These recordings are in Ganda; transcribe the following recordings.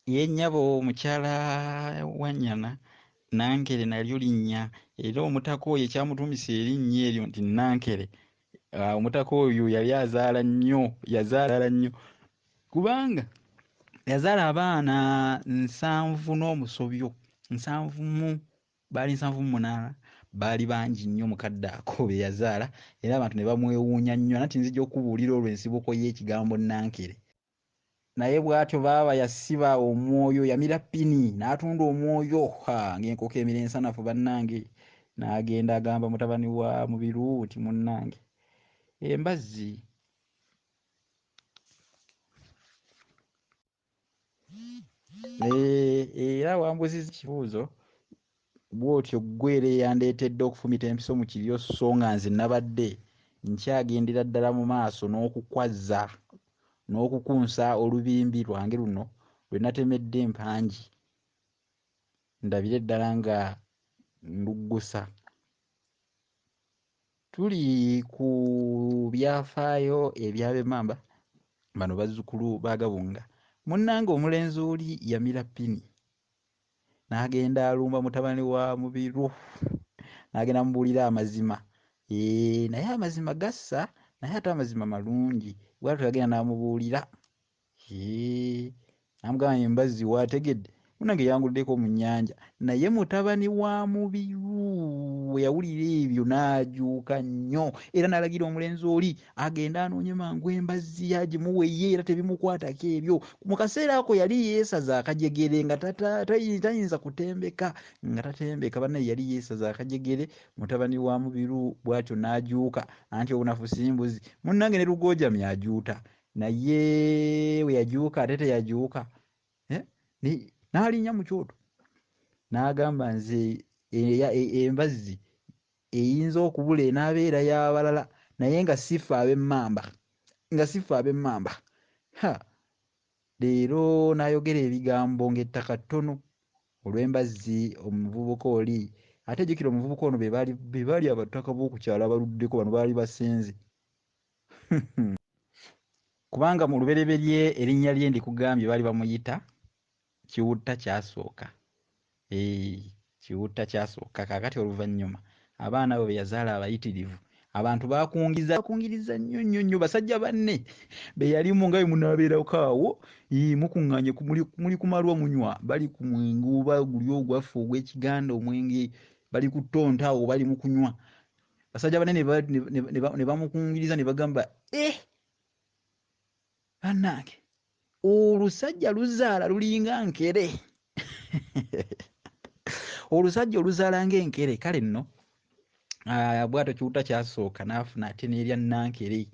yennyabo mukyala wa nnyana Nankere nalyo linnya era omutaka oyo ekyamutumisa erinnya eryo nti Nankere. Omutaka oyo yali yazaala nnyo kubanga yazaala abaana 7 n'omusobyo 7 baali 7 baali bangi nnyo mukadde ako be yazaala era abantu ne bamwewuunya nnyo nati nzija okubuulira olwo ensibuko y'ekigambo Nankere. Naye bw'atyo baaba yasiba omwoyo yamira ppini n'atunda omwoyo ng'enkoko emira ensanafu bannange n'agenda agamba mutabani wa Mubiru nti munnange embazzi era wambuzizza ekibuuzo bw'otyo ggwere yandeetedde okufumita empiso mu kiryo so nga nze nabadde nkyagendera ddala mu maaso n'okukwaza n'okukunsa olubimbi lwange luno lwe natemedde empangi ndabire ddala nga nduggusa. Tuli ku byafaayo eby'ab'Emmamba bano bazzukulu ba Gabunga. Munnange omulenzi oli yamira ppini n'agenda alumba mutabani wa Mubiru n'agenda amubuulira amazima naye amazima gassa naye ate amazima malungi bw'atyo yagenda n'amubuulira n'amugamba embazzi waategedde munnange yanguddeko mu nnyanja naye mutabani wa Mubiru bwe yawulira ebyo n'ajuuka nnyo era n'alagira omulenzi oli agenda anoonye mangu embazzi agimuweye era tebimukwatako ebyo. Mu kaseera ako yali yeesaza akajegere nga tayinza kutembeka bannaye yali yeesaza akajegere. Mutabani wa Mubiru bw'atyo n'ajuuka anti obunafu si mbuzi munnange ne Lugojamya ajuuta naye bwe yajuuka ate teyajuuka n'alinnya mu kyoto n'agamba nze embazzi eyinza okubula enaabeera y'abalala naye nga sifa ab'Emmamba. Leero n'ayogera ebigambo ng'ettaka ttono olw'embazzi omuvubuka oli ate jjukira omuvubuka ono be baali abataka b'okukyala abaluddeko bano baali basenze kubanga mu lubereberye erinnya lye ndikugambye baali bamuyita Kiwutta Kyasooka. Kiwutta Kyasooka. Kaakati oluvannyuma abaana abo be yazaala abayitirivu abantu bakungiriza nnyo basajja banne be yalimu nga bwe munaabeerako awo mukuŋŋaanye muli ku malwa munywa bali ku mwenge oba guli ogwaffe ogw'Ekiganda omwenge bali ku ttonta awo bali mu kunywa basajja banne ne bamukungiriza ne bagamba bannange olusajja luzaala lulinga nkere olusajja oluzaala ng'enkere kale nno bw'atyo Kiwutta Kyasooka n'afuna ate n'erya Nankere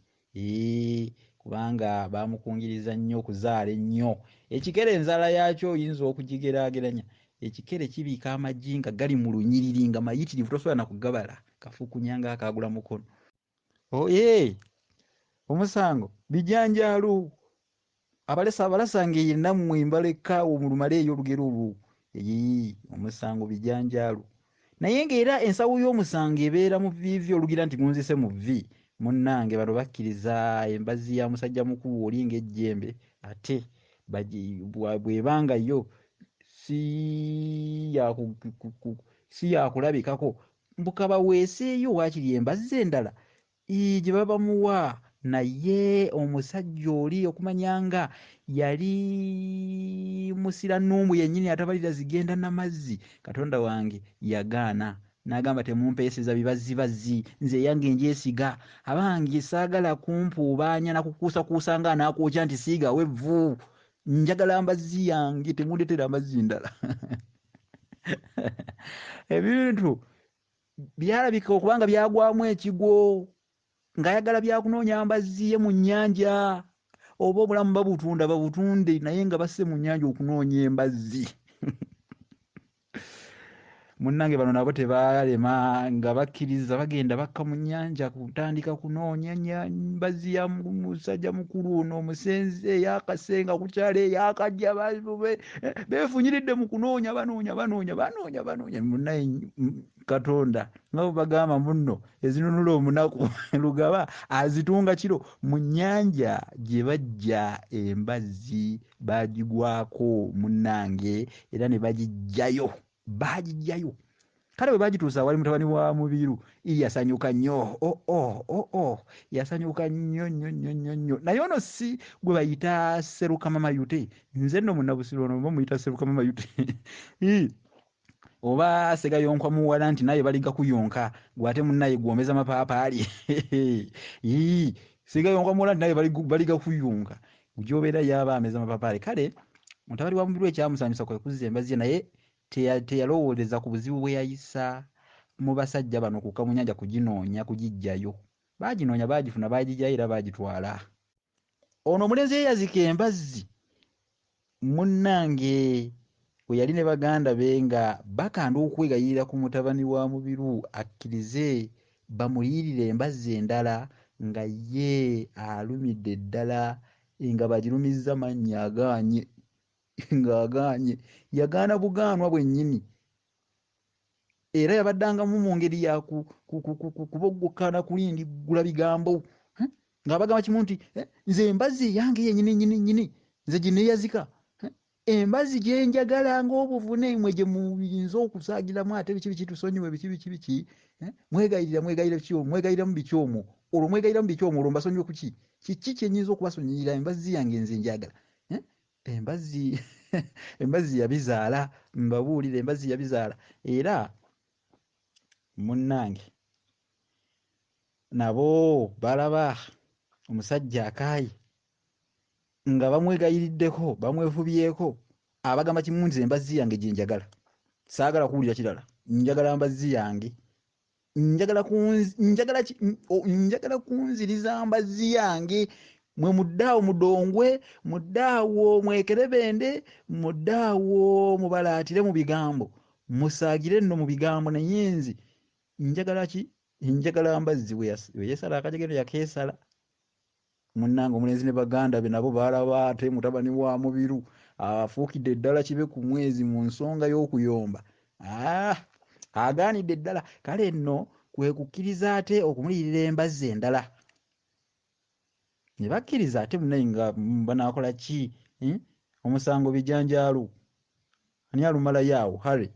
kubanga baamukungiriza nnyo okuzaala ennyo. Ekikere enzala yaakyo oyinza okugigeraageranya ekikere kibiika amagi nga gali mu lunyiriri nga mayitirivu tosobola na kugabala kafukunya ng'akaagula mukono. Omusango bijanjaalu abalasanga yenna mmwe mbaleka omulumale eyo olugero olwo omusango bijanjaalu naye ng'era ensawo y'omusango ebeera mu vviivi olugira nti gunzise mu vvi munnange bano bakkiriza embazzi ya musajja mukulu oli ng'ejjembe ate bw'ebanga yo si yakulabikako mbukabaweeseeyo waakiri embazzi endala gye baba bamuwa naye omusajja oli okumanya nga yali musiranumbu yennyini atabalira zigenda n'amazzi Katonda wange yagaana n'agamba temumpeeseza bibazibazzi nze eyange njeesiga abange saagala kumpuubaanya nakukuusakuusa nga anaakwokya nti siigawo evvu njagala mbazzi yange temundeetera amazzi ndala ebintu byalabika okubanga byagwamu ekigo ng'ayagala byakunoonya mbazzi ye mu nnyanja oba obulamu babutunde naye nga basse mu nnyanja okunoonya embazzi munnange bano nabo tebalema nga bakkiriza bagenda bakka mu nnyanja kutandika kunoonya mbazzi ya musajja mukulu ono omusenze eyakasenga kukyalo eyakajja beefunyiridde mu kunoonya banoonya munnaye katonda nga bwe bagamba munno ezinunula omunaku lugaba azitunga kiro mu nnyanja gye bajja embazzi baagigwako munnange era ne bagijjayo kale bwe bagituusa wali mutabani wa Mubiru yasanyuka nnyo yasanyuka nnyo naye ono si gwe bayita Sserukama Mayute nze nno munnabusiro ono oba muyita Sserukama Mayute oba Segayonkwa muwala nti naye baliga kuyonka gwate munnaye gwomeza mapaapaali Segayonkwa muwala nti naye baliga kuyonka gyobeera yaba ameza mapaapaali kale mutabani wa Mubiru ekyamusanyusa kwe kuzza embazzi naye teyalowooleza ku buzibu bwe yayisa mu basajja bano kukka mu nnyanja kuginoonya kugijjayo baaginoonya baagifuna baagijjayo era baagitwala ono omulenzi yeyazika embazzi munnange we yali ne baganda be nga bakanda okwegayirira ku mutabani wa Mubiru akkirize bamuliyirire embazzi endala nga ye alumidde ddala nga bagirumizza mannya agaanye ng'agaanye yagaana bugaanwa bwennyini era yabaddangamu mu ngeri ya kuboggokana kulindiggula bigambo ng'abagamba kimu nti nze embazzi yange yennyini nze gye neeyazika embazzi gye njagala ng'obuvune mmwe gye muyinza okusaagiramu ate biki tusonyiwe biki mwegayiriramu biki omwo olwo mwegayiriramu biki omwo olwo mbasonyiwe ku kiki kye nnyinza okubasonyiyira embazzi yange nze njagala embazzi yabizaala mbabuulire embazzi yabizaala era munnange nabo balaba omusajja akaayi nga bamwegayiriddeko bamwefubyeko abagamba kimu nti embazzi yange gye njagala saagala kuwulira kirala njagala mbazzi yange njagala kunziriza mbazzi yange mwe muddaawo mudongwe muddaawo mwekerebende muddaawo mubalaatire mu bigambo musaagire nno mu bigambo naye nzi njagala ki njagala mbazzi we yesala akajagendo yakeesala munnange omulenzi ne baganda be nabo baalaba ate mutabani wa Mubiru afuukidde ddala kibe ku mwezi mu nsonga y'okuyomba agaanidde ddala kale nno kwe kukkiriza ate okumuliyirira embazzi endala ne bakkiriza ate munnaye nga banaakola ki omusango bijanjaalu ani alumalayo awo hale